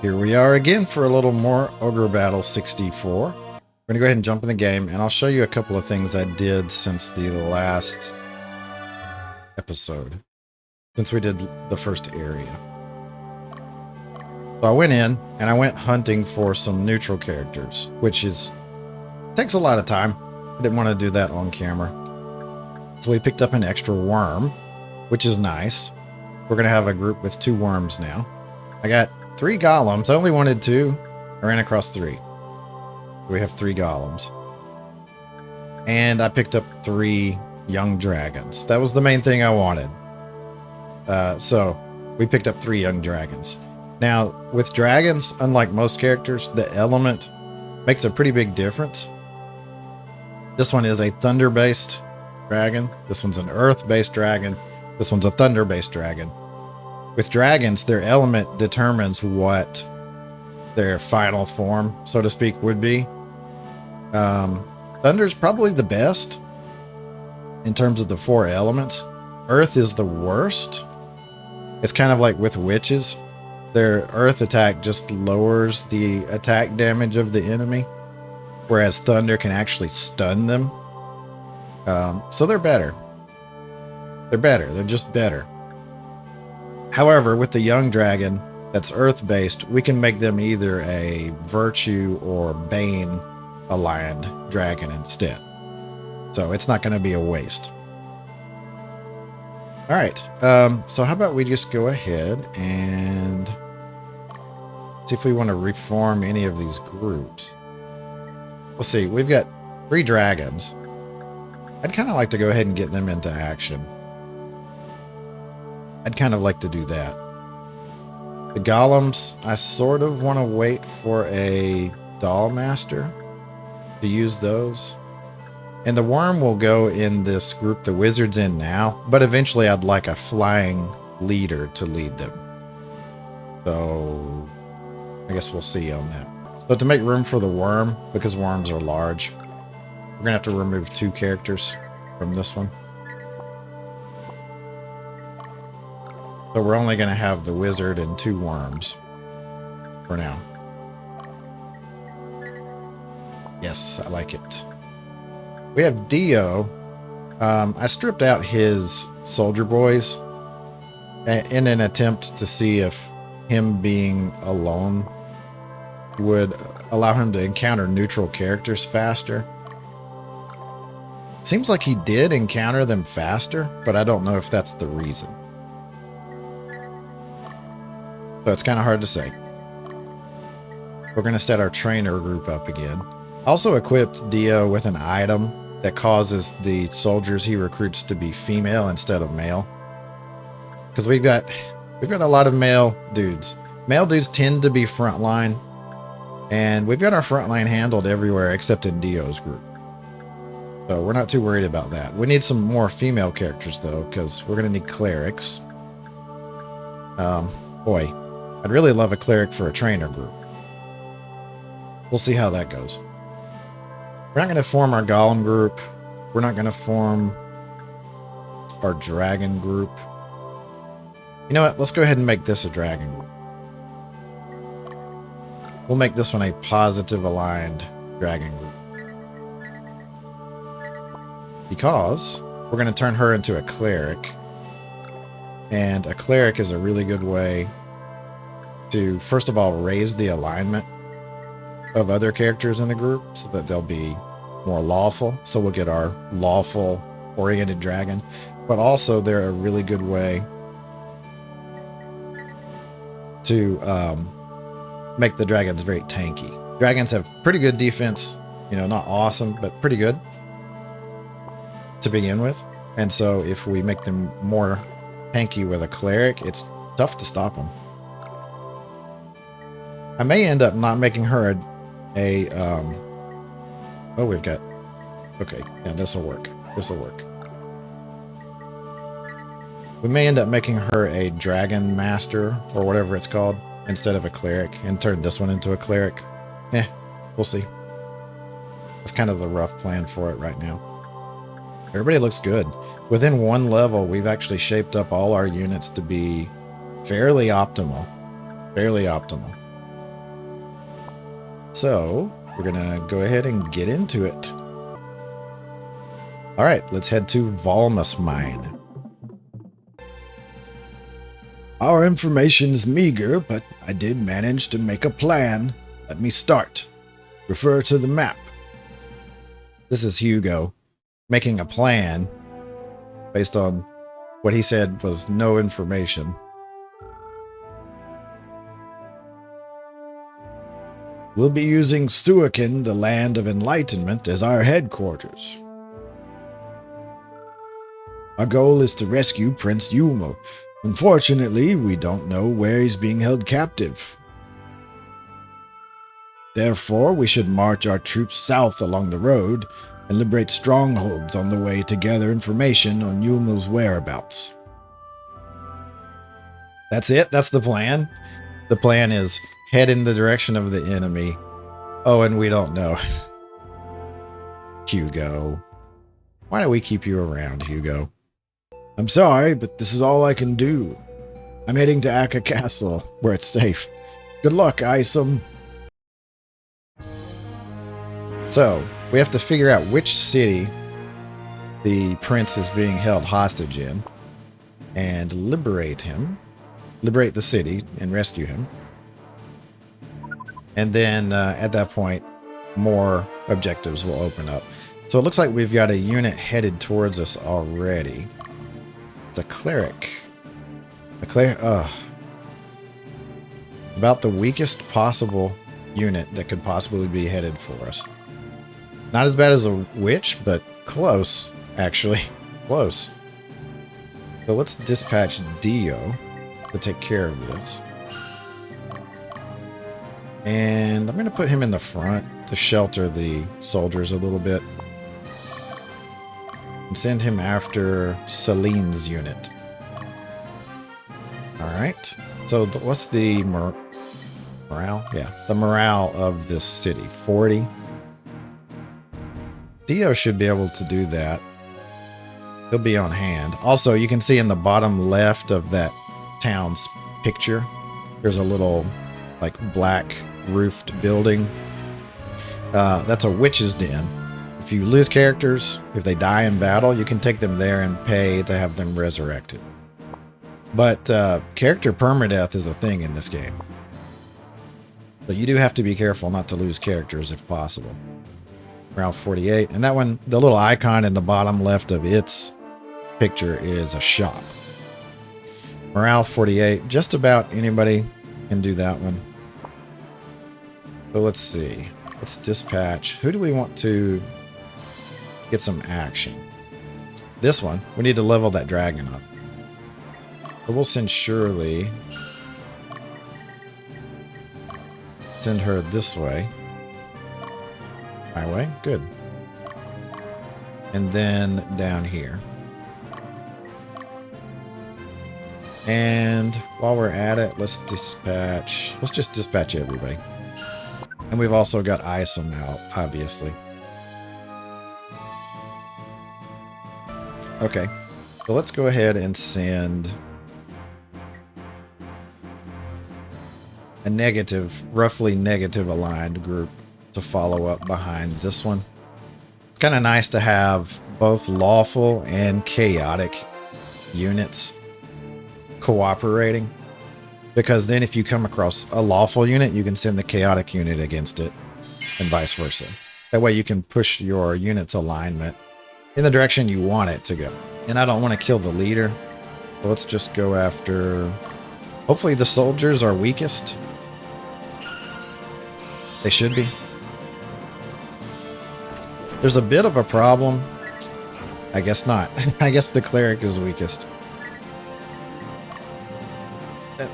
Here we are again for a little more Ogre Battle 64. We're going to go ahead and jump in the game, and I'll show you a couple of things I did since the last episode, since we did the first area. So I went in, and I went hunting for some neutral characters, which takes a lot of time. I didn't want to do that on camera. So we picked up an extra worm, which is nice. We're going to have a group with 2 worms now. I got 3 golems. I only wanted 2. I ran across 3. We have 3 golems. And I picked up 3 young dragons. That was the main thing I wanted. So we picked up 3 young dragons. Now, with dragons, unlike most characters, the element makes a pretty big difference. This one is a thunder-based dragon. This one's an earth-based dragon. This one's a thunder-based dragon. With dragons, their element determines what their final form, so to speak, would be. Thunder's probably the best in terms of the 4 elements. Earth is the worst. It's kind of like with witches. Their earth attack just lowers the attack damage of the enemy, whereas thunder can actually stun them. So they're better. They're better. They're just better. However, with the young dragon that's earth-based, we can make them either a virtue or bane aligned dragon instead. So it's not going to be a waste. All right. So how about we just go ahead and see if we want to reform any of these groups. We'll see. We've got 3 dragons. I'd kind of like to go ahead and get them into action. I'd kind of like to do that. The golems, I sort of want to wait for a doll master to use those. And the worm will go in this group the wizard's in now, but eventually I'd like a flying leader to lead them. So I guess we'll see on that. So to make room for the worm, because worms are large, we're going to have to remove 2 characters from this one. So we're only going to have the wizard and 2 worms for now. Yes, I like it. We have Dio. I stripped out his soldier boys in an attempt to see if him being alone would allow him to encounter neutral characters faster. Seems like he did encounter them faster, but I don't know if that's the reason. So it's kind of hard to say. We're going to set our trainer group up again. Also equipped Dio with an item that causes the soldiers he recruits to be female instead of male. Because we've got a lot of male dudes. Male dudes tend to be frontline, and we've got our frontline handled everywhere except in Dio's group. So we're not too worried about that. We need some more female characters though, because we're going to need clerics. Boy, I'd really love a cleric for a trainer group. We'll see how that goes. We're not going to form our golem group. We're not going to form our dragon group. You know what? Let's go ahead and make this a dragon group. We'll make this one a positive aligned dragon group. Because we're going to turn her into a cleric. And a cleric is a really good way to, first of all, raise the alignment of other characters in the group so that they'll be more lawful. So we'll get our lawful oriented dragon. But also they're a really good way to make the dragons very tanky. Dragons have pretty good defense, you know, not awesome, but pretty good to begin with. And so if we make them more tanky with a cleric, it's tough to stop them. I may end up not making her oh, we've got, okay, yeah, this will work. This will work. We may end up making her a dragon master or whatever it's called instead of a cleric and turn this one into a cleric. We'll see. That's kind of the rough plan for it right now. Everybody looks good. Within 1 level, we've actually shaped up all our units to be fairly optimal. Fairly optimal. So we're going to go ahead and get into it. All right, let's head to Volmus Mine. Our information is meager, but I did manage to make a plan. Let me start. Refer to the map. This is Hugo making a plan based on what he said was no information. We'll be using Suakin, the Land of Enlightenment, as our headquarters. Our goal is to rescue Prince Yumel. Unfortunately, we don't know where he's being held captive. Therefore, we should march our troops south along the road and liberate strongholds on the way to gather information on Yumel's whereabouts. That's it? That's the plan? The plan is head in the direction of the enemy. Oh, and we don't know. Hugo. Why do we keep you around, Hugo? I'm sorry, but this is all I can do. I'm heading to Akka Castle, where it's safe. Good luck, Isom. So, we have to figure out which city the prince is being held hostage in and liberate him. Liberate the city and rescue him. And then at that point, more objectives will open up. So it looks like we've got a unit headed towards us already. It's a cleric. About the weakest possible unit that could possibly be headed for us. Not as bad as a witch, but close, actually. Close. So let's dispatch Dio to take care of this. And I'm going to put him in the front to shelter the soldiers a little bit. And send him after Celine's unit. Alright. So what's the morale? Yeah, the morale of this city. 40. Dio should be able to do that. He'll be on hand. Also, you can see in the bottom left of that town's picture, there's a little like black roofed building. That's a witch's den. If you lose characters, if they die in battle, you can take them there and pay to have them resurrected. But character permadeath is a thing in this game. So you do have to be careful not to lose characters if possible. Round 48. And that one, the little icon in the bottom left of its picture is a shop. Morale 48. Just about anybody can do that one. So let's see. Let's dispatch. Who do we want to get some action? This one. We need to level that dragon up. So we'll send Shirley. Send her this way. My way? Good. And then down here. And while we're at it, let's just dispatch everybody. And we've also got Isom out, obviously. Okay. So let's go ahead and send a roughly negative aligned group to follow up behind this one. It's kind of nice to have both lawful and chaotic units cooperating, because then if you come across a lawful unit, you can send the chaotic unit against it and vice versa. That way you can push your unit's alignment in the direction you want it to go. And I don't want to kill the leader, so let's just go after, hopefully the soldiers are weakest. They should be. There's a bit of a problem. I guess not. I guess the cleric is weakest.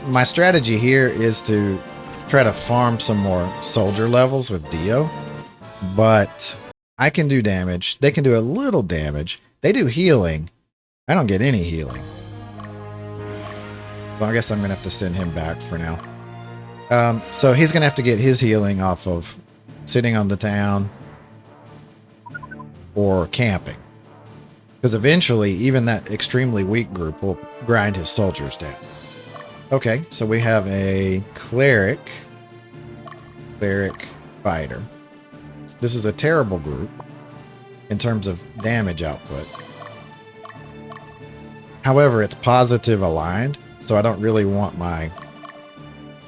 My strategy here is to try to farm some more soldier levels with Dio. But I can do damage. They can do a little damage. They do healing. I don't get any healing. Well, I guess I'm going to have to send him back for now. So he's going to have to get his healing off of sitting on the town or camping. Because eventually, even that extremely weak group will grind his soldiers down. Okay, so we have a cleric. Cleric 5 fighter. This is a terrible group in terms of damage output. However, it's positive aligned, so I don't really want my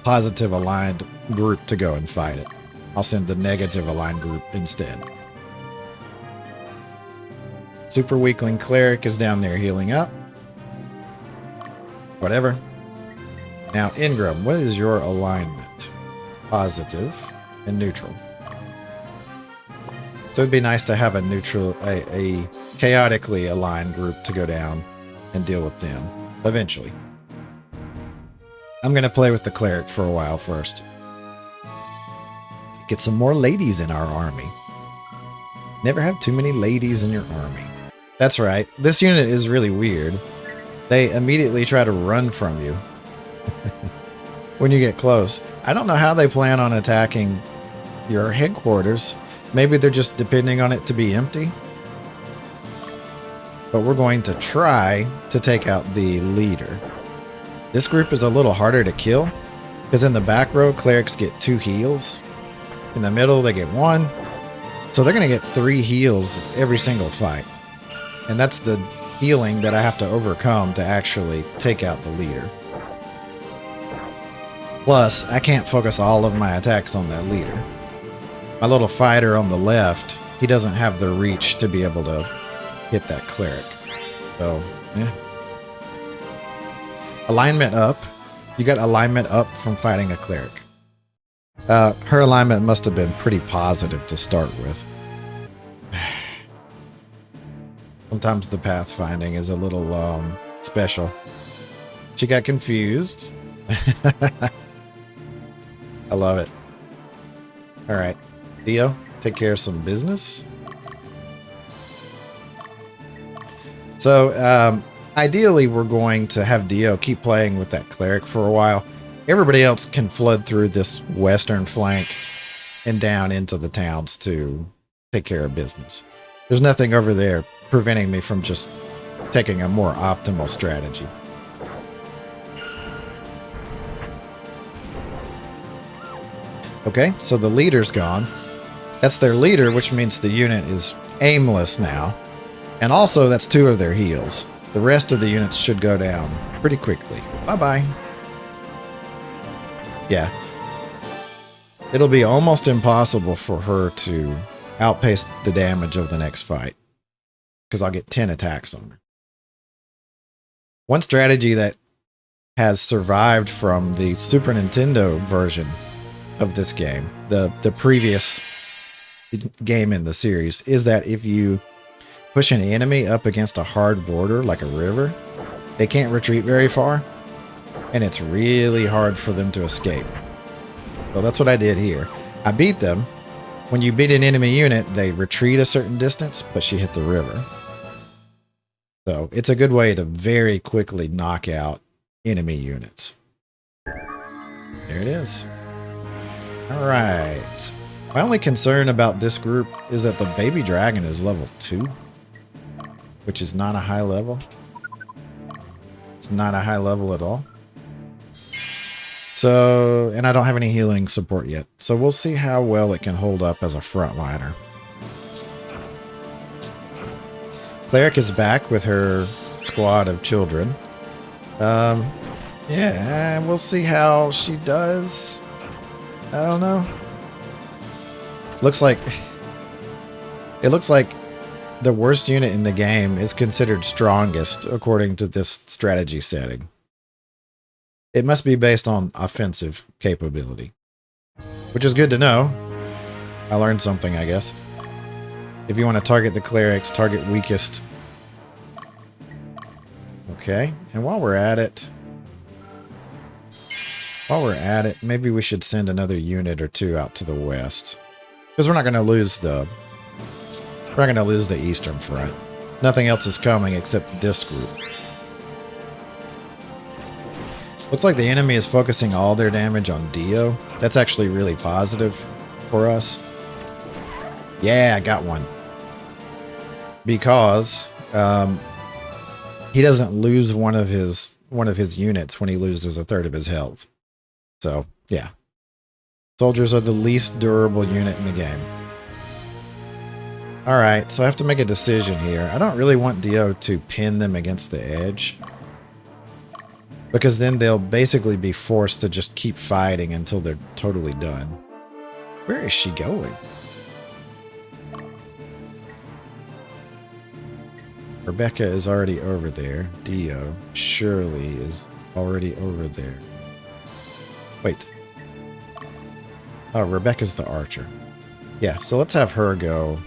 positive aligned group to go and fight it. I'll send the negative aligned group instead. Super Weakling Cleric is down there healing up. Whatever. Now, Ingram, what is your alignment? Positive and neutral. So it'd be nice to have a neutral, a chaotically aligned group to go down and deal with them eventually. I'm going to play with the cleric for a while first. Get some more ladies in our army. Never have too many ladies in your army. That's right. This unit is really weird. They immediately try to run from you when you get close. I don't know how they plan on attacking your headquarters. Maybe they're just depending on it to be empty. But we're going to try to take out the leader. This group is a little harder to kill because in the back row, clerics get 2 heals. In the middle, they get 1. So they're going to get 3 heals every single fight. And that's the healing that I have to overcome to actually take out the leader. Plus, I can't focus all of my attacks on that leader. My little fighter on the left, he doesn't have the reach to be able to hit that cleric. So, yeah. Alignment up. You got alignment up from fighting a cleric. Her alignment must have been pretty positive to start with. Sometimes the pathfinding is a little special. She got confused. I love it. All right. Theo, take care of some business. So, ideally, we're going to have Dio keep playing with that cleric for a while. Everybody else can flood through this western flank and down into the towns to take care of business. There's nothing over there preventing me from just taking a more optimal strategy. Okay, so the leader's gone. That's their leader, which means the unit is aimless now. And also, that's 2 of their heals. The rest of the units should go down pretty quickly. Bye-bye. Yeah. It'll be almost impossible for her to outpace the damage of the next fight, because I'll get 10 attacks on her. One strategy that has survived from the Super Nintendo version of this game, the previous game in the series, is that if you push an enemy up against a hard border like a river, they can't retreat very far, and it's really hard for them to escape. So that's what I did here. I beat them. When you beat an enemy unit, they retreat a certain distance, but she hit the river. So it's a good way to very quickly knock out enemy units. There it is. All right. My only concern about this group is that the baby dragon is level 2, which is not a high level. It's not a high level at all. So, and I don't have any healing support yet. So we'll see how well it can hold up as a frontliner. Cleric is back with her squad of children. Yeah, we'll see how she does. I don't know. It looks like the worst unit in the game is considered strongest according to this strategy setting. It must be based on offensive capability, which is good to know. I learned something, I guess. If you want to target the clerics, target weakest. Okay, and while we're at it, maybe we should send another unit or 2 out to the west, because we're not going to lose the eastern front. Nothing else is coming except this group. Looks like the enemy is focusing all their damage on Dio. That's actually really positive for us. Yeah, I got one. Because he doesn't lose one of his units when he loses a third of his health. So, yeah. Soldiers are the least durable unit in the game. Alright, so I have to make a decision here. I don't really want Dio to pin them against the edge, because then they'll basically be forced to just keep fighting until they're totally done. Where is she going? Rebecca is already over there. Dio surely is already over there. Wait. Oh, Rebecca's the archer. Yeah, so let's have her go.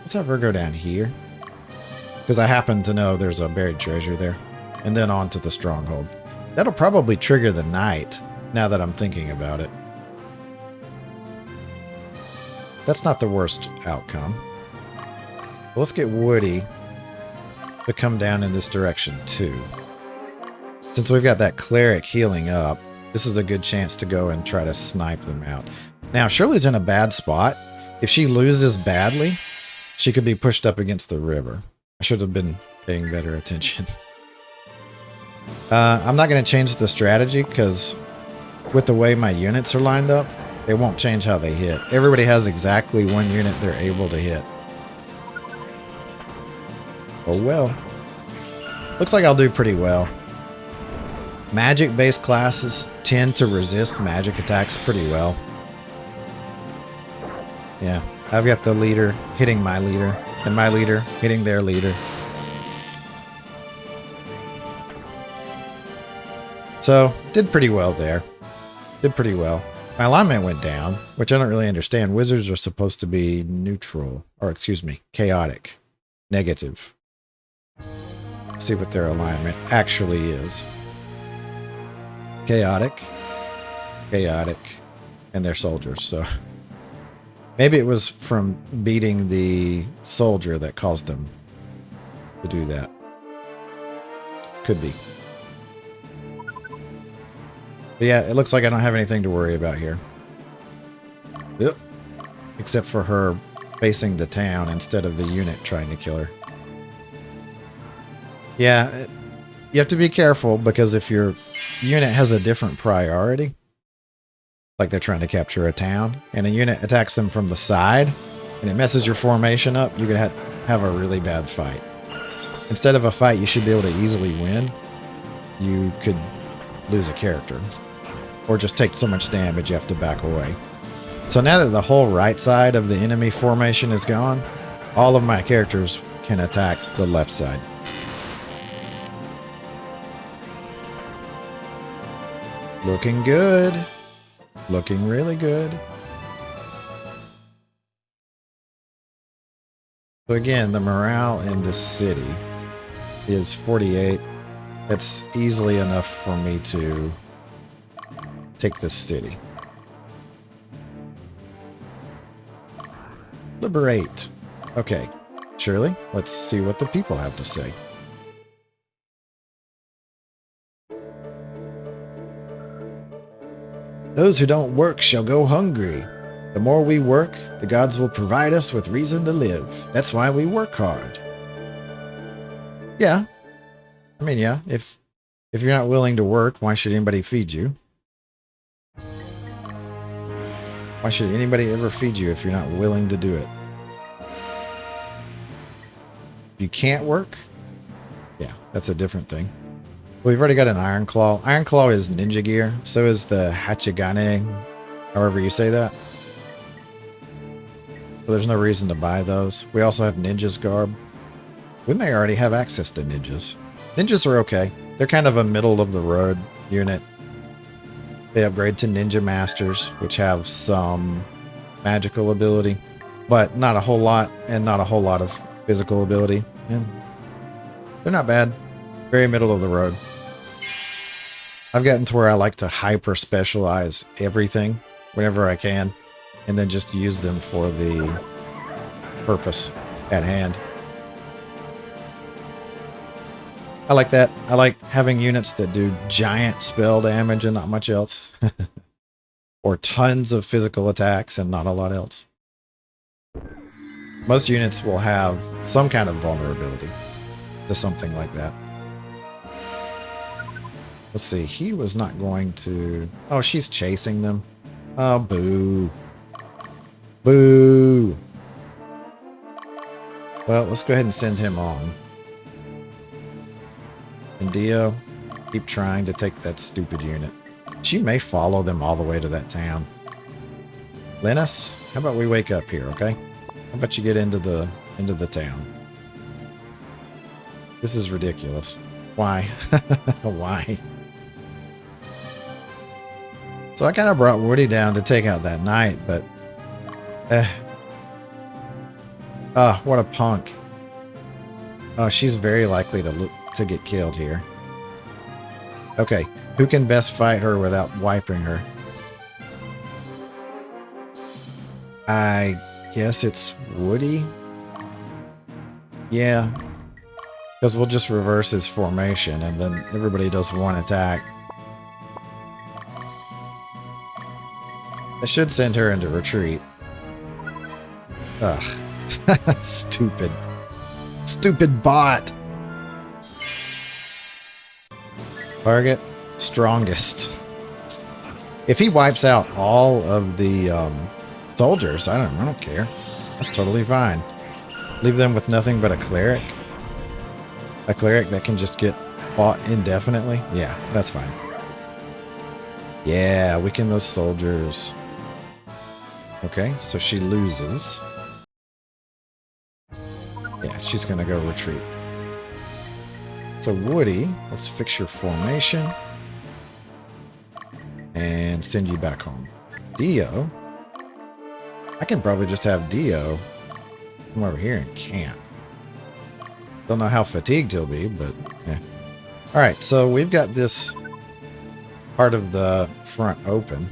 Let's have her go down here. Because I happen to know there's a buried treasure there. And then on to the stronghold. That'll probably trigger the knight, now that I'm thinking about it. That's not the worst outcome. Well, let's get Woody to come down in this direction too. Since we've got that cleric healing up, this is a good chance to go and try to snipe them out. Now, Shirley's in a bad spot. If she loses badly, she could be pushed up against the river. I should have been paying better attention. I'm not going to change the strategy because with the way my units are lined up, it won't change how they hit. Everybody has exactly one unit they're able to hit. Oh well. Looks like I'll do pretty well. Magic-based classes tend to resist magic attacks pretty well. Yeah, I've got the leader hitting my leader, and my leader hitting their leader. So, did pretty well there. Did pretty well. My alignment went down, which I don't really understand. Wizards are supposed to be neutral, or excuse me, chaotic, negative. Let's see what their alignment actually is. Chaotic, chaotic, and they're soldiers, so maybe it was from beating the soldier that caused them to do that. Could be. But yeah, it looks like I don't have anything to worry about here. Yep. Except for her facing the town instead of the unit trying to kill her. Yeah, you have to be careful because if your unit has a different priority, like they're trying to capture a town, and a unit attacks them from the side, and it messes your formation up, you could have a really bad fight. Instead of a fight you should be able to easily win, you could lose a character. Or just take so much damage you have to back away. So now that the whole right side of the enemy formation is gone, all of my characters can attack the left side. Looking good. Looking really good. So again, the morale in this city is 48. That's easily enough for me to take this city. Liberate. Okay, Shirley, let's see what the people have to say. Those who don't work shall go hungry. The more we work, the gods will provide us with reason to live. That's why we work hard. Yeah. I mean, yeah, if you're not willing to work, why should anybody feed you? Why should anybody ever feed you if you're not willing to do it? If you can't work? Yeah, that's a different thing. We've already got an Iron Claw. Iron Claw is ninja gear. So is the Hachigane, however you say that. So there's no reason to buy those. We also have Ninja's Garb. We may already have access to Ninjas. Ninjas are okay. They're kind of a middle-of-the-road unit. They upgrade to Ninja Masters, which have some magical ability, but not a whole lot, and not a whole lot of physical ability. Yeah. They're not bad. Very middle of the road. I've gotten to where I like to hyper specialize everything whenever I can, and then just use them for the purpose at hand. I like that. I like having units that do giant spell damage and not much else. Or tons of physical attacks and not a lot else. Most units will have some kind of vulnerability to something like that. Let's see. He was not going to... Oh, she's chasing them. Oh, boo. Boo. Well, let's go ahead and send him on. And Dio, keep trying to take that stupid unit. She may follow them all the way to that town. Linus, how about we wake up here, okay? How about you get into the town? This is ridiculous. Why? Why? So I kind of brought Woody down to take out that knight, but... what a punk. Oh, she's very likely to get killed here. Okay, who can best fight her without wiping her? I guess it's Woody? Yeah. Because we'll just reverse his formation and then everybody does one attack. I should send her into retreat. Ugh. Stupid. Stupid bot! Target strongest. If he wipes out all of the soldiers, I don't care. That's totally fine. Leave them with nothing but a cleric. A cleric that can just get fought indefinitely. Yeah, that's fine. Yeah, weaken those soldiers. Okay, so she loses. Yeah, she's gonna go retreat. So Woody, let's fix your formation and send you back home. Dio, I can probably just have Dio come over here and camp. Don't know how fatigued he'll be, but yeah. Alright, so we've got this part of the front open.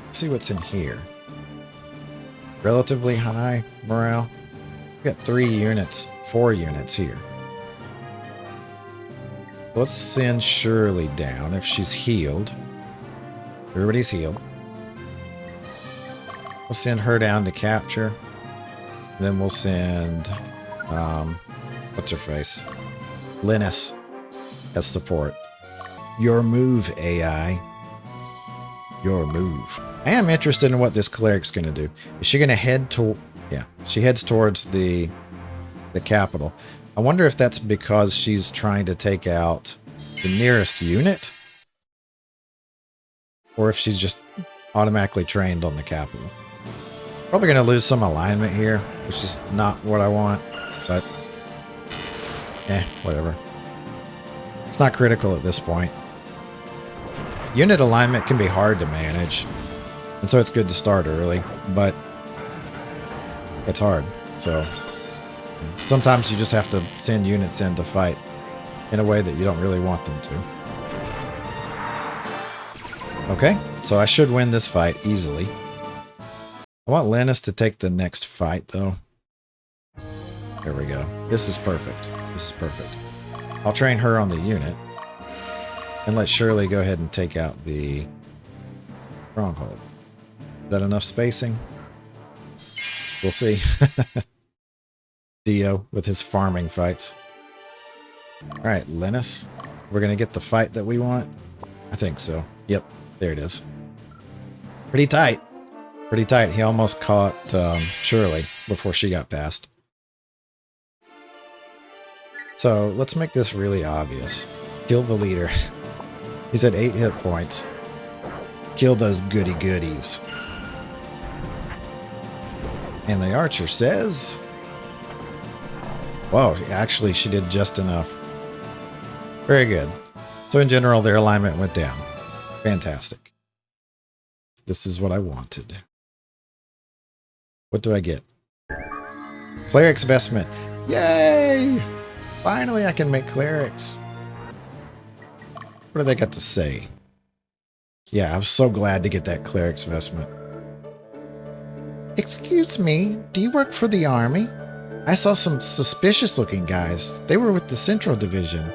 Let's see what's in here. Relatively high morale. We've got 4 units here. Let's send Shirley down if she's healed. Everybody's healed. We'll send her down to capture. And then we'll send, what's her face? Linus as support. Your move, AI. Your move. I am interested in what this cleric's going to do. Is she going to head to... Yeah, she heads towards the capital. I wonder if that's because she's trying to take out the nearest unit, or if she's just automatically trained on the capital. Probably going to lose some alignment here, which is not what I want, but whatever. It's not critical at this point. Unit alignment can be hard to manage, and so it's good to start early, but it's hard, so sometimes you just have to send units in to fight in a way that you don't really want them to. Okay, so I should win this fight easily. I want Linus to take the next fight, though. There we go. This is perfect. This is perfect. I'll train her on the unit and let Shirley go ahead and take out the stronghold. Is that enough spacing? We'll see. Dio with his farming fights. Alright, Linus. We're going to get the fight that we want? I think so. Yep, there it is. Pretty tight. Pretty tight. He almost caught Shirley before she got past. So let's make this really obvious. Kill the leader. He's at 8 hit points. Kill those goody goodies. And the archer says... Whoa, actually she did just enough. Very good. So in general, their alignment went down. Fantastic. This is what I wanted. What do I get? Cleric's vestment. Yay! Finally I can make clerics. What do they got to say? Yeah, I'm so glad to get that cleric's vestment. Excuse me, do you work for the army? I saw some suspicious looking guys. They were with the Central Division.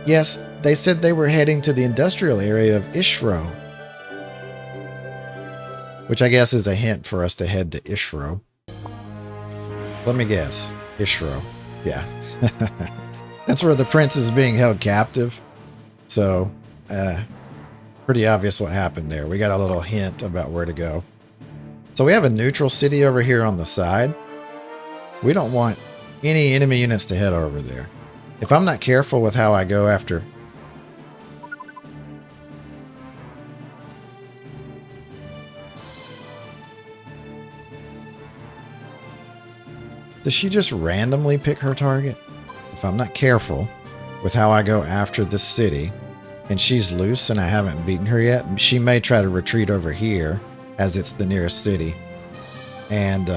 Yes, they said they were heading to the industrial area of Ishro. Which I guess is a hint for us to head to Ishro. Let me guess. Ishro. Yeah. That's where the prince is being held captive. So, pretty obvious what happened there. We got a little hint about where to go. So we have a neutral city over here on the side. We don't want any enemy units to head over there. If I'm not careful with how I go after... Does she just randomly pick her target? If I'm not careful with how I go after this city, and she's loose and I haven't beaten her yet, she may try to retreat over here as it's the nearest city and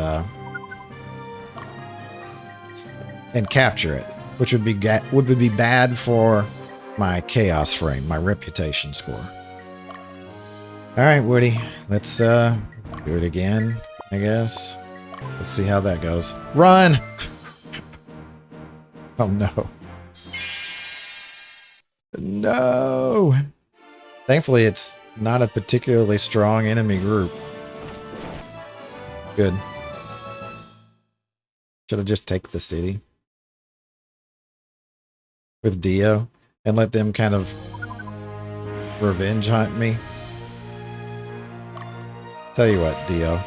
capture it, which would be bad for my chaos frame, my reputation score. All right, Woody, let's do it again, I guess. Let's see how that goes. Run! Oh no. No! Thankfully, it's not a particularly strong enemy group. Good. Should I just take the city with Dio and let them kind of revenge hunt me? Tell you what, Dio.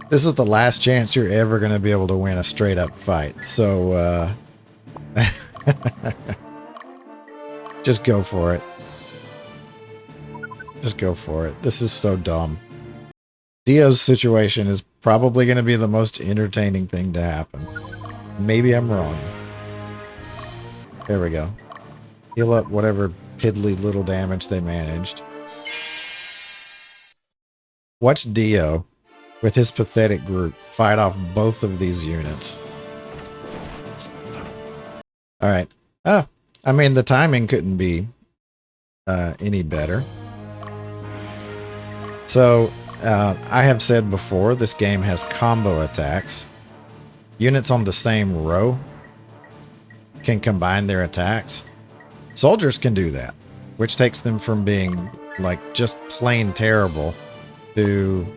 This is the last chance you're ever going to be able to win a straight up fight. So, just go for it. Just go for it. This is so dumb. Dio's situation is probably going to be the most entertaining thing to happen. Maybe I'm wrong. There we go. Heal up whatever piddly little damage they managed. Watch Dio, with his pathetic group, fight off both of these units. Alright. Oh, I mean, the timing couldn't be any better. So, I have said before, this game has combo attacks. Units on the same row can combine their attacks. Soldiers can do that, which takes them from being, like, just plain terrible to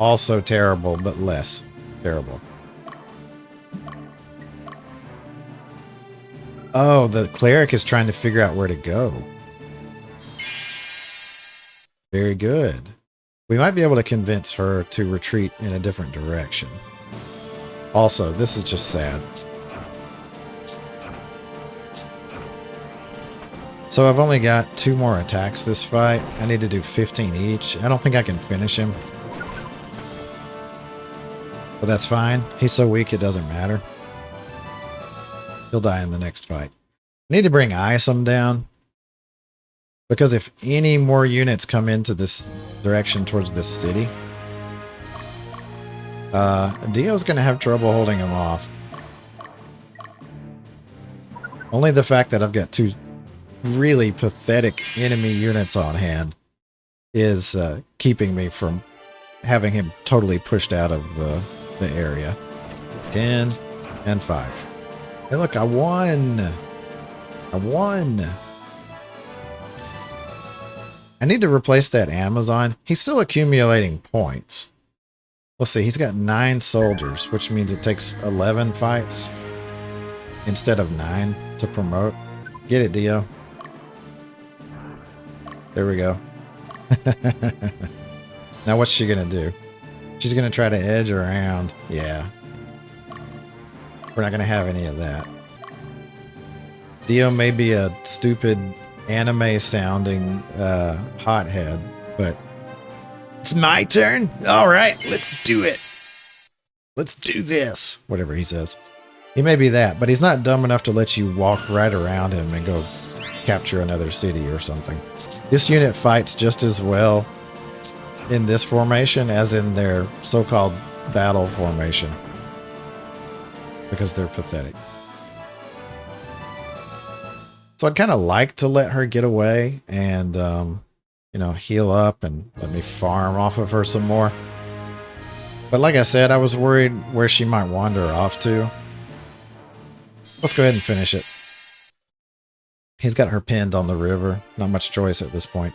also terrible, but less terrible. Oh, the cleric is trying to figure out where to go. Very good. We might be able to convince her to retreat in a different direction. Also, this is just sad. So I've only got 2 more attacks this fight. I need to do 15 each. I don't think I can finish him. But that's fine. He's so weak it doesn't matter. He'll die in the next fight. I need to bring Isom down. Because if any more units come into this direction towards this city, Dio's going to have trouble holding him off. Only the fact that I've got 2 really pathetic enemy units on hand is keeping me from having him totally pushed out of the area. 10 and 5. Hey, look, I won! I won! I need to replace that Amazon. He's still accumulating points. Let's see, he's got 9 soldiers, which means it takes 11 fights instead of 9 to promote. Get it, Dio. There we go. Now what's she gonna do? She's gonna try to edge around. Yeah. We're not gonna have any of that. Dio may be a stupid anime sounding hothead, but it's my turn. All right, let's do it. Let's do this. Whatever he says. He may be that, but he's not dumb enough to let you walk right around him and go capture another city or something. This unit fights just as well in this formation as in their so-called battle formation. Because they're pathetic. So I'd kind of like to let her get away and, you know, heal up and let me farm off of her some more. But like I said, I was worried where she might wander off to. Let's go ahead and finish it. He's got her pinned on the river. Not much choice at this point.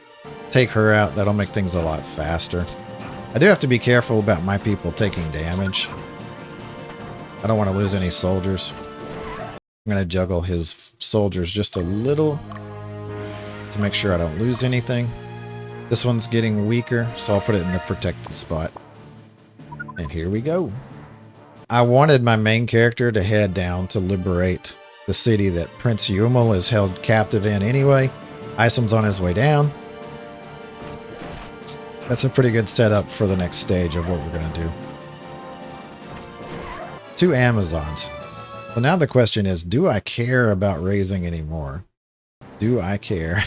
Take her out. That'll make things a lot faster. I do have to be careful about my people taking damage. I don't want to lose any soldiers. I'm going to juggle his soldiers just a little to make sure I don't lose anything. This one's getting weaker, so I'll put it in the protected spot. And here we go. I wanted my main character to head down to liberate the city that Prince Yumel is held captive in anyway. Isom's on his way down. That's a pretty good setup for the next stage of what we're going to do. 2 Amazons. So now the question is, do I care about raising any more? Do I care?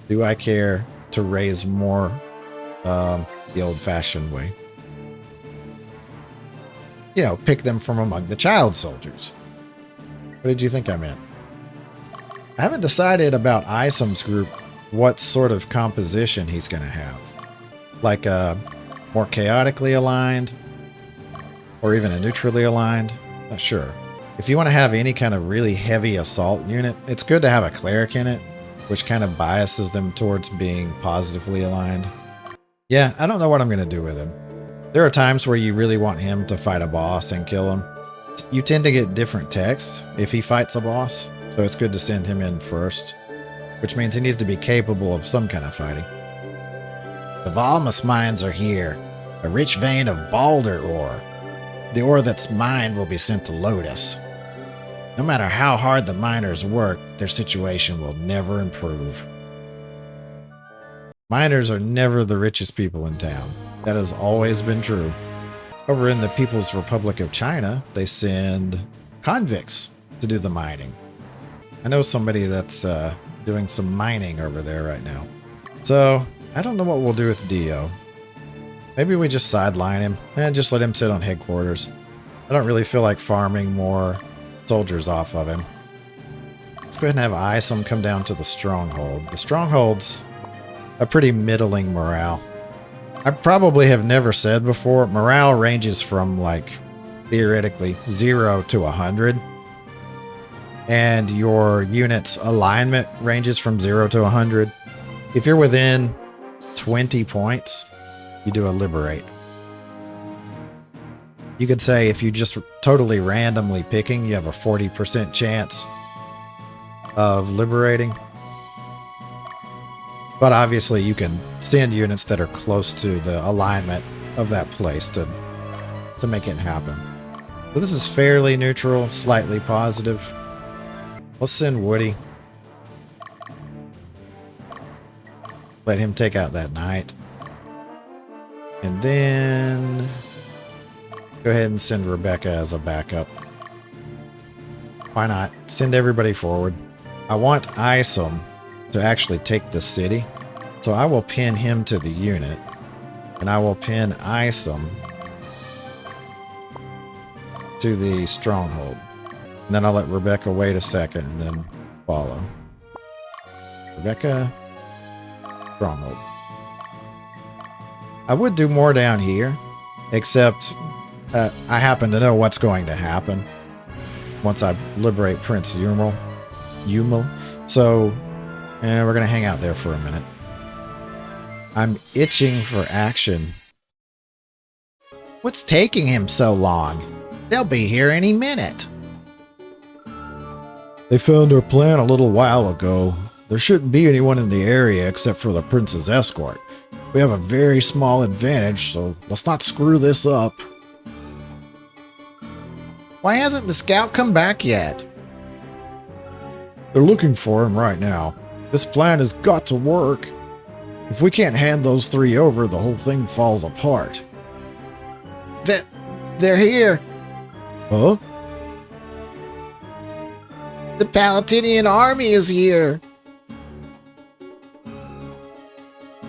Do I care to raise more the old-fashioned way? You know, pick them from among the child soldiers. What did you think I meant? I haven't decided about Isom's group what sort of composition he's going to have. Like more chaotically aligned, or even a neutrally aligned. Not sure. If you want to have any kind of really heavy assault unit, it's good to have a cleric in it, which kind of biases them towards being positively aligned. Yeah, I don't know what I'm going to do with him. There are times where you really want him to fight a boss and kill him. You tend to get different text if he fights a boss, so it's good to send him in first, which means he needs to be capable of some kind of fighting. The Valmus mines are here, a rich vein of Balder ore. The ore that's mined will be sent to Lotus. No matter how hard the miners work, their situation will never improve. Miners are never the richest people in town. That has always been true. Over in the People's Republic of China, they send convicts to do the mining. I know somebody that's doing some mining over there right now. So, I don't know what we'll do with Dio. Maybe we just sideline him and just let him sit on headquarters. I don't really feel like farming more soldiers off of him. Let's go ahead and have Isom come down to the stronghold. The stronghold's a pretty middling morale. I probably have never said before, morale ranges from, like, theoretically 0 to 100. And your unit's alignment ranges from 0 to 100. If you're within 20 points, you do a liberate. You could say if you just totally randomly picking, you have a 40% chance of liberating. But obviously you can send units that are close to the alignment of that place to make it happen. But this is fairly neutral, slightly positive. Let's send Woody. Let him take out that knight. And then go ahead and send Rebecca as a backup. Why not? Send everybody forward. I want Isom to actually take the city. So I will pin him to the unit. And I will pin Isom to the stronghold. And then I'll let Rebecca wait a second and then follow. Rebecca, stronghold. I would do more down here, except I happen to know what's going to happen once I liberate Prince Yumel. So we're going to hang out there for a minute. I'm itching for action. What's taking him so long? They'll be here any minute. They found our plan a little while ago. There shouldn't be anyone in the area except for the prince's escort. We have a very small advantage, so let's not screw this up. Why hasn't the scout come back yet? They're looking for him right now. This plan has got to work. If we can't hand those 3 over, the whole thing falls apart. They're here. Huh? The Palatinian army is here.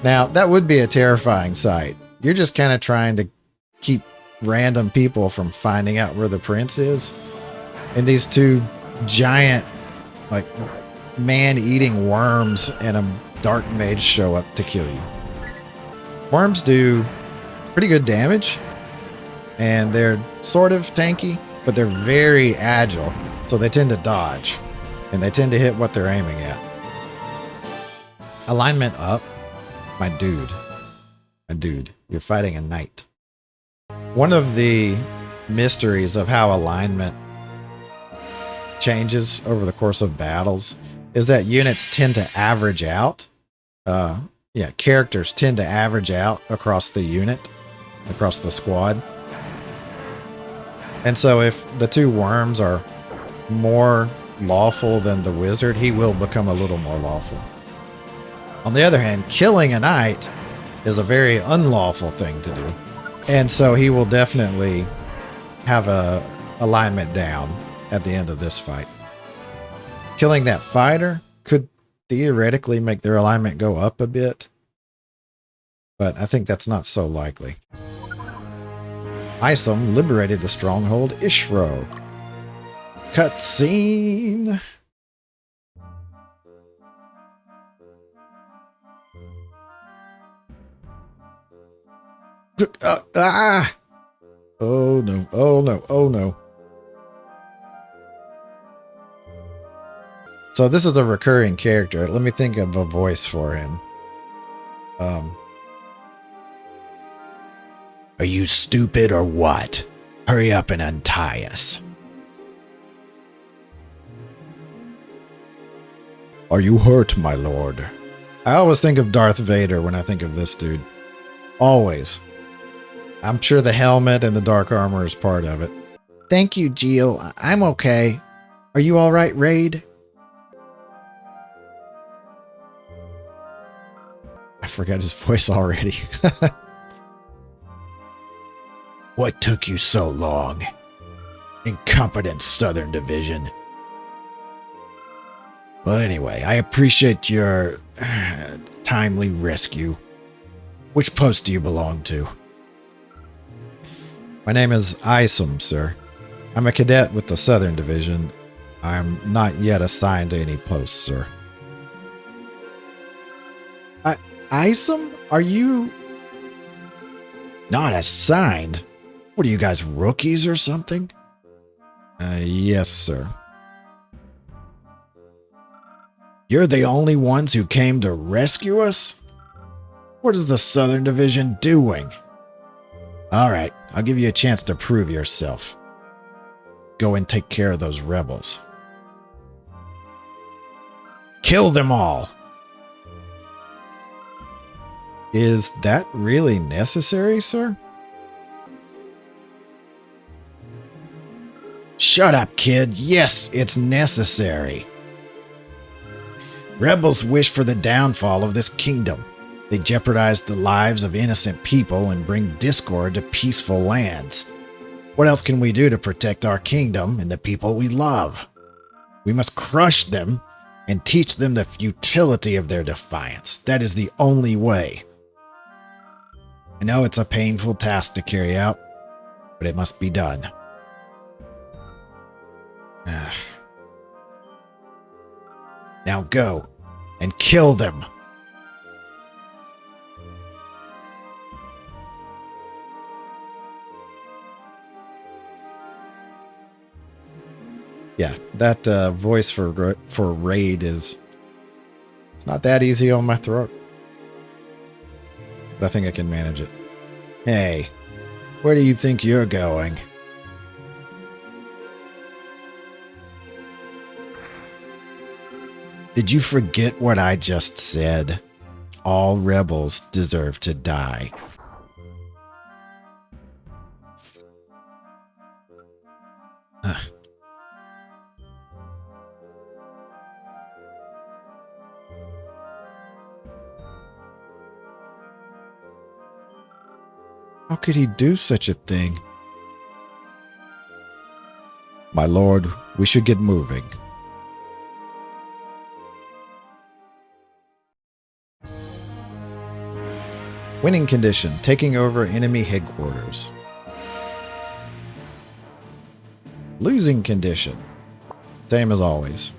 Now, that would be a terrifying sight. You're just kind of trying to keep random people from finding out where the prince is. And these 2 giant, like, man-eating worms and a dark mage show up to kill you. Worms do pretty good damage. And they're sort of tanky, but they're very agile. So they tend to dodge. And they tend to hit what they're aiming at. Alignment up. My dude, you're fighting a knight. One of the mysteries of how alignment changes over the course of battles is that units tend to average out. Yeah, characters tend to average out across the unit, across the squad. And so if the two worms are more lawful than the wizard, he will become a little more lawful. On the other hand, killing a knight is a very unlawful thing to do. And so he will definitely have a alignment down at the end of this fight. Killing that fighter could theoretically make their alignment go up a bit, but I think that's not so likely. Isom liberated the stronghold Ishro. Cutscene. Oh no, oh no, oh no. So this is a recurring character. Let me think of a voice for him. Are you stupid or what? Hurry up and untie us. Are you hurt, my lord? I always think of Darth Vader when I think of this dude. Always. I'm sure the helmet and the dark armor is part of it. Thank you, Gio. I'm okay. Are you all right, Raid? I forgot his voice already. What took you so long? Incompetent Southern Division. Well, anyway, I appreciate your timely rescue. Which post do you belong to? My name is Isom, sir. I'm a cadet with the Southern Division. I'm not yet assigned to any posts, sir. Isom? Are you... not assigned? What are you guys, rookies or something? Yes, sir. You're the only ones who came to rescue us? What is the Southern Division doing? Alright, I'll give you a chance to prove yourself. Go and take care of those rebels. Kill them all! Is that really necessary, sir? Shut up, kid. Yes, it's necessary. Rebels wish for the downfall of this kingdom. They jeopardize the lives of innocent people and bring discord to peaceful lands. What else can we do to protect our kingdom and the people we love? We must crush them and teach them the futility of their defiance. That is the only way. I know it's a painful task to carry out, but it must be done. Now go and kill them. Yeah, that voice for Raid is... it's not that easy on my throat. But I think I can manage it. Hey, where do you think you're going? Did you forget what I just said? All rebels deserve to die. How could he do such a thing? My lord, we should get moving. Winning condition, taking over enemy headquarters. Losing condition, same as always.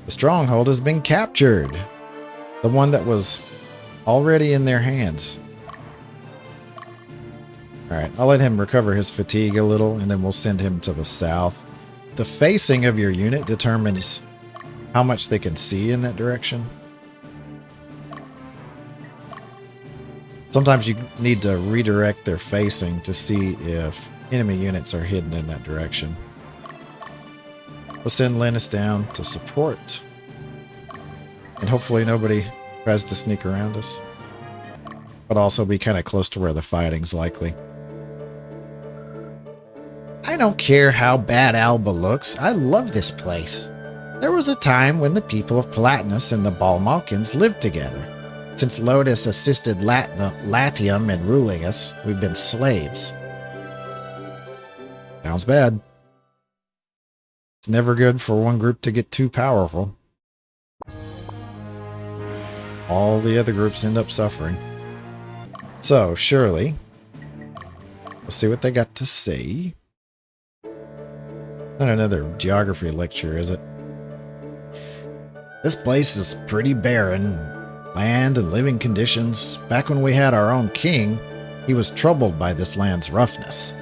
The stronghold has been captured. The one that was already in their hands. Alright, I'll let him recover his fatigue a little, and then we'll send him to the south. The facing of your unit determines how much they can see in that direction. Sometimes you need to redirect their facing to see if enemy units are hidden in that direction. We'll send Linus down to support. And hopefully nobody tries to sneak around us. But also be kind of close to where the fighting's likely. I don't care how bad Alba looks. I love this place. There was a time when the people of Palatinus and the Balmalkans lived together. Since Lotus assisted Latium in ruling us, we've been slaves. Sounds bad. It's never good for one group to get too powerful. All the other groups end up suffering. So, surely, let's see what they got to say. Not another geography lecture, is it? This place is pretty barren. Land and living conditions. Back when we had our own king, he was troubled by this land's roughness.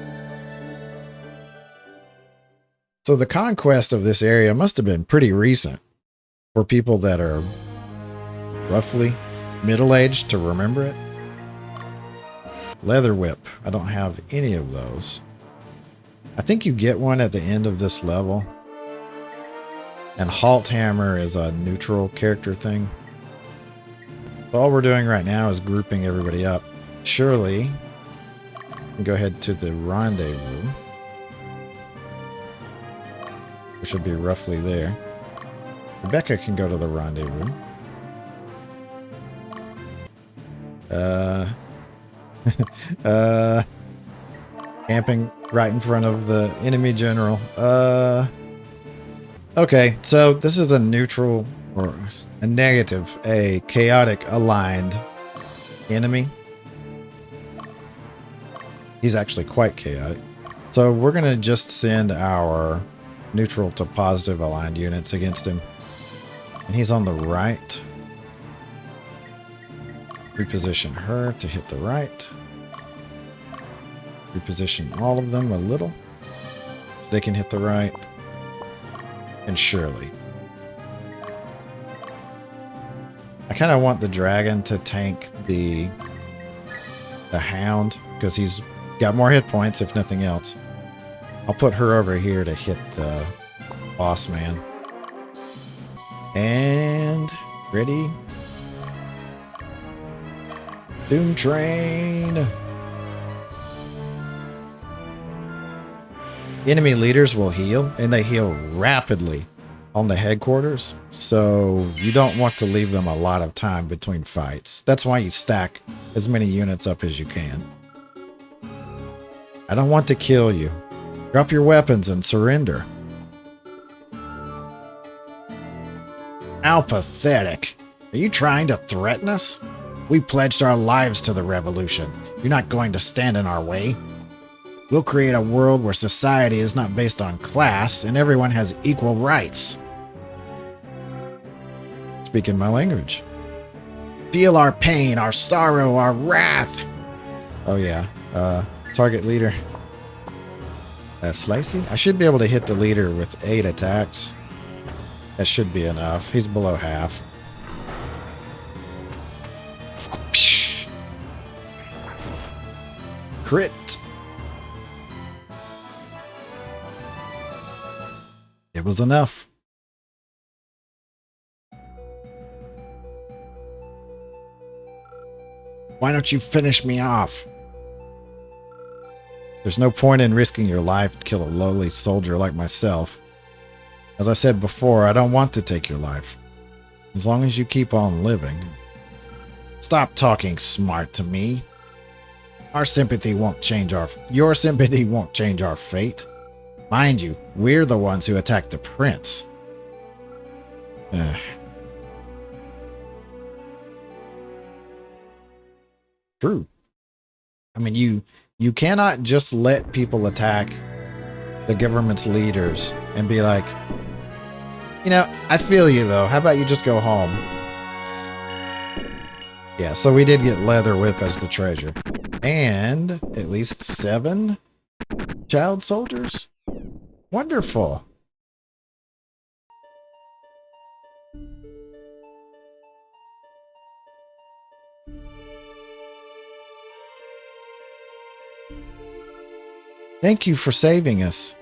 So the conquest of this area must have been pretty recent for people that are roughly middle-aged to remember it. Leather whip. I don't have any of those. I think you get one at the end of this level. And halt hammer is a neutral character thing. All we're doing right now is grouping everybody up. Surely, we can go ahead to the rendezvous, which will be roughly there. Rebecca can go to the rendezvous. Camping right in front of the enemy general. Okay, so this is a neutral or a negative, a chaotic aligned enemy. He's actually quite chaotic. So we're going to just send our neutral to positive aligned units against him. And he's on the right. Reposition her to hit the right. Reposition all of them a little. They can hit the right. And surely. I kind of want the dragon to tank the hound because he's got more hit points if nothing else. I'll put her over here to hit the boss man. And ready. Doom train. Enemy leaders will heal, and they heal rapidly on the headquarters, so you don't want to leave them a lot of time between fights. That's why you stack as many units up as you can. I don't want to kill you. Drop your weapons and surrender. How pathetic. Are you trying to threaten us? We pledged our lives to the revolution. You're not going to stand in our way. We'll create a world where society is not based on class and everyone has equal rights. Speaking my language. Feel our pain, our sorrow, our wrath. Oh yeah. Target leader. Slicing? I should be able to hit the leader with 8 attacks. That should be enough. He's below half. Crit. It was enough. Why don't you finish me off? There's no point in risking your life to kill a lowly soldier like myself. As I said before, I don't want to take your life. As long as you keep on living. Stop talking smart to me. Your sympathy won't change our fate. Mind you, we're the ones who attacked the prince. True. I mean, you cannot just let people attack the government's leaders and be like, you know, I feel you though. How about you just go home? Yeah, so we did get Leather Whip as the treasure. And at least 7 child soldiers. Wonderful. Thank you for saving us.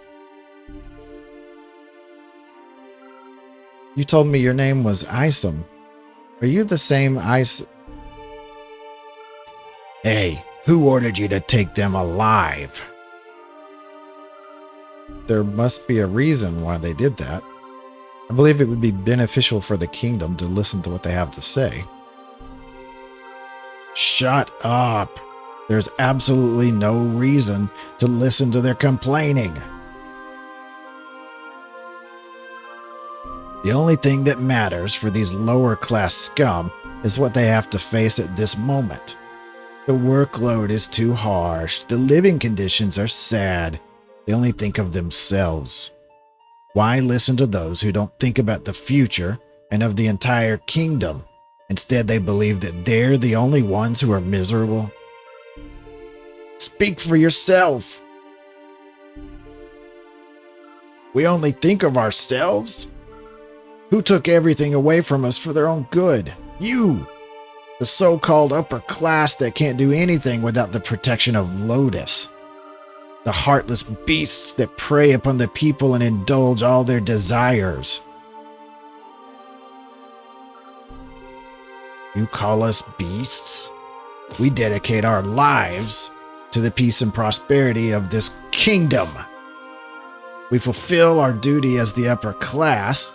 You told me your name was Isom. Are you the same Hey, who ordered you to take them alive? There must be a reason why they did that. I believe it would be beneficial for the kingdom to listen to what they have to say. Shut up. There's absolutely no reason to listen to their complaining. The only thing that matters for these lower-class scum is what they have to face at this moment. The workload is too harsh. The living conditions are sad. They only think of themselves. Why listen to those who don't think about the future and of the entire kingdom? Instead, they believe that they're the only ones who are miserable. Speak for yourself. We only think of ourselves? Who took everything away from us for their own good? You! The so-called upper class that can't do anything without the protection of Lotus. The heartless beasts that prey upon the people and indulge all their desires. You call us beasts? We dedicate our lives to the peace and prosperity of this kingdom. We fulfill our duty as the upper class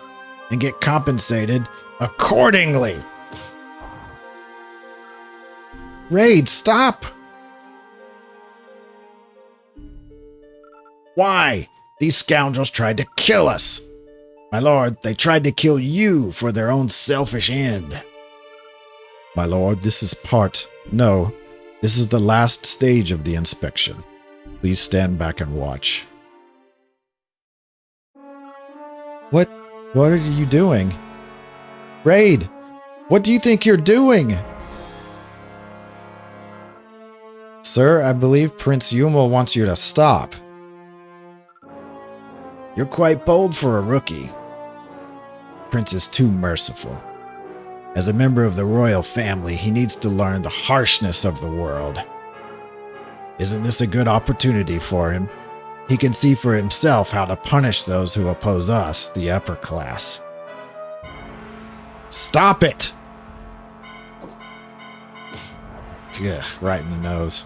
and get compensated accordingly. Raid, stop! Why? These scoundrels tried to kill us. My lord, they tried to kill you for their own selfish end. My lord, this is this is the last stage of the inspection. Please stand back and watch. What are you doing? Raid, what do you think you're doing? Sir, I believe Prince Yuma wants you to stop. You're quite bold for a rookie. Prince is too merciful. As a member of the royal family, he needs to learn the harshness of the world. Isn't this a good opportunity for him? He can see for himself how to punish those who oppose us, the upper class. Stop it! Ugh, right in the nose.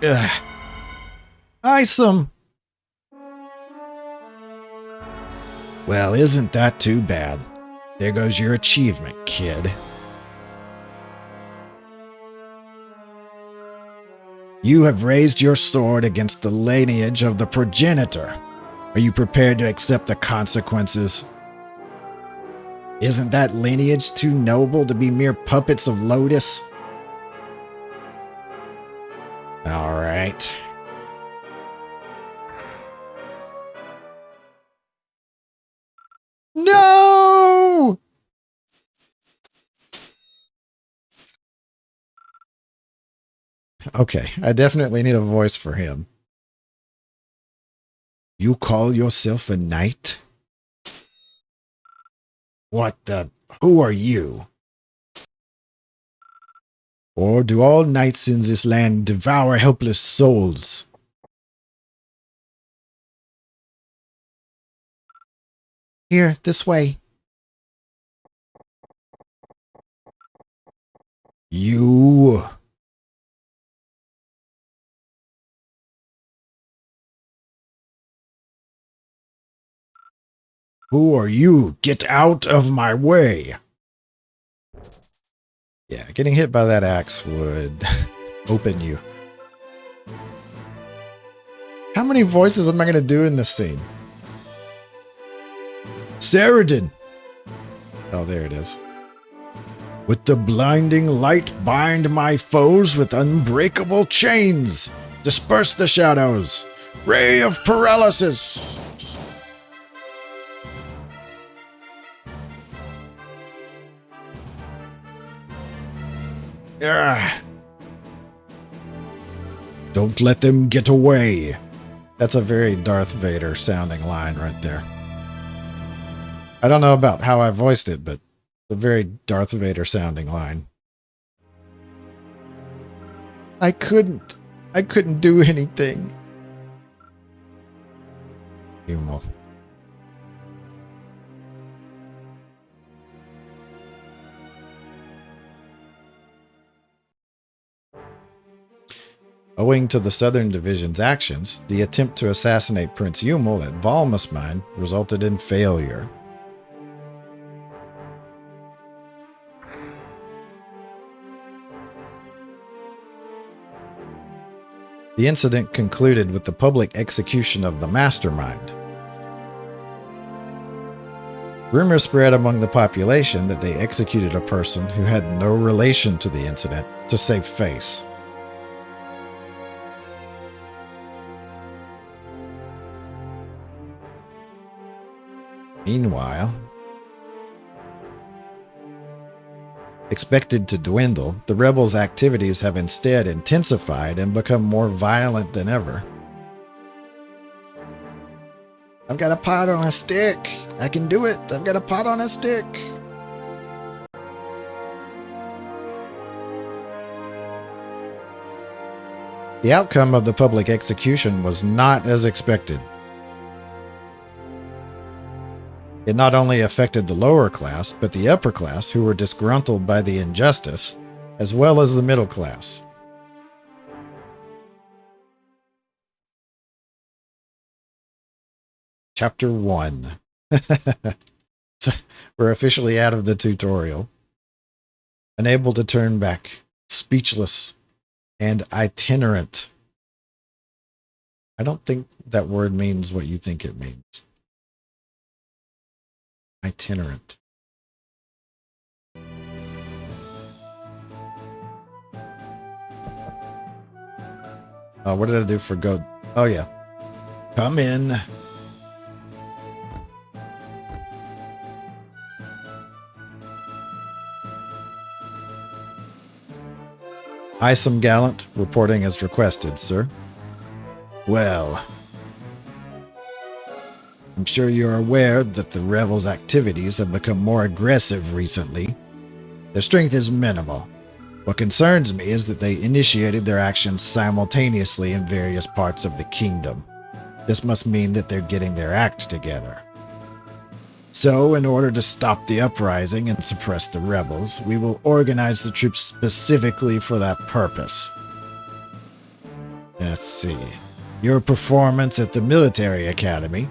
Ugh. Isom! Well, isn't that too bad? There goes your achievement, kid. You have raised your sword against the lineage of the progenitor. Are you prepared to accept the consequences? Isn't that lineage too noble to be mere puppets of Lotus? All right. No! Okay, I definitely need a voice for him. You call yourself a knight? What the... Who are you? Or do all knights in this land devour helpless souls? Here, this way. You... Who are you? Get out of my way! Yeah, getting hit by that axe would open you. How many voices am I going to do in this scene? Saradin! Oh, there it is. With the blinding light, bind my foes with unbreakable chains. Disperse the shadows. Ray of paralysis. Don't let them get away. That's a very Darth Vader sounding line right there. I don't know about how I voiced it, but it's a very Darth Vader sounding line. I couldn't do anything. Owing to the Southern Division's actions, the attempt to assassinate Prince Yumel at Valmus Mine resulted in failure. The incident concluded with the public execution of the mastermind. Rumors spread among the population that they executed a person who had no relation to the incident to save face. Meanwhile, expected to dwindle, the rebels' activities have instead intensified and become more violent than ever. I've got a pot on a stick. I can do it. I've got a pot on a stick. The outcome of the public execution was not as expected. It not only affected the lower class, but the upper class, who were disgruntled by the injustice, as well as the middle class. Chapter 1. We're officially out of the tutorial. Unable to turn back, speechless, and itinerant. I don't think that word means what you think it means. Itinerant. What did I do for go? Oh, yeah. Come in. Isom Gallant, reporting as requested, sir. Well, I'm sure you're aware that the rebels' activities have become more aggressive recently. Their strength is minimal. What concerns me is that they initiated their actions simultaneously in various parts of the kingdom. This must mean that they're getting their act together. So, in order to stop the uprising and suppress the rebels, we will organize the troops specifically for that purpose. Let's see. Your performance at the military academy,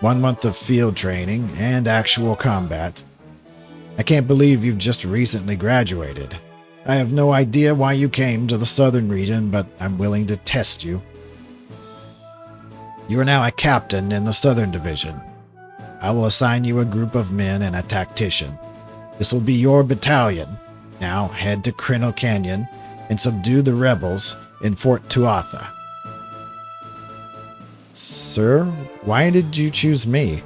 1 month of field training, and actual combat. I can't believe you've just recently graduated. I have no idea why you came to the southern region, but I'm willing to test you. You are now a captain in the Southern Division. I will assign you a group of men and a tactician. This will be your battalion. Now head to Crino Canyon and subdue the rebels in Fort Tuatha. Sir, why did you choose me?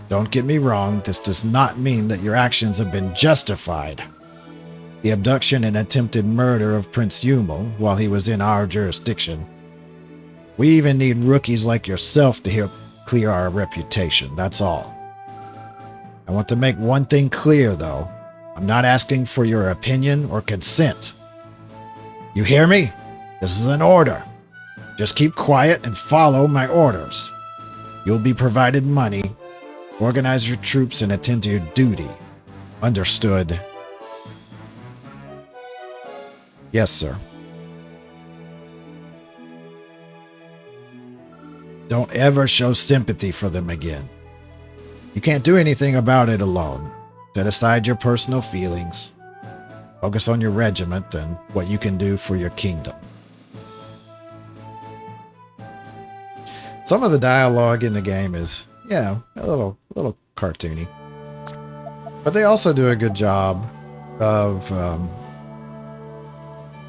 Don't get me wrong, this does not mean that your actions have been justified. The abduction and attempted murder of Prince Yumel while he was in our jurisdiction. We even need rookies like yourself to help clear our reputation, that's all. I want to make one thing clear, though. I'm not asking for your opinion or consent. You hear me? This is an order. Just keep quiet and follow my orders. You'll be provided money. Organize your troops and attend to your duty. Understood? Yes, sir. Don't ever show sympathy for them again. You can't do anything about it alone. Set aside your personal feelings. Focus on your regiment and what you can do for your kingdom. Some of the dialogue in the game is, a little cartoony. But they also do a good job of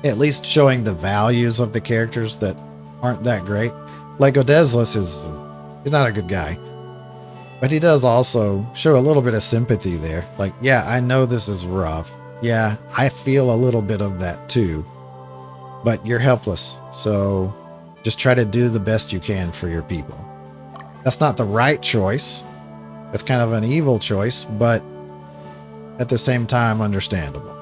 at least showing the values of the characters that aren't that great. Like Odeslas he's not a good guy. But he does also show a little bit of sympathy there. Like, yeah, I know this is rough. Yeah, I feel a little bit of that too. But you're helpless, so just try to do the best you can for your people. That's not the right choice. That's kind of an evil choice, but at the same time, understandable.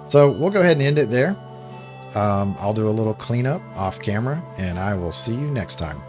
So we'll go ahead and end it there. I'll do a little cleanup off camera, and I will see you next time.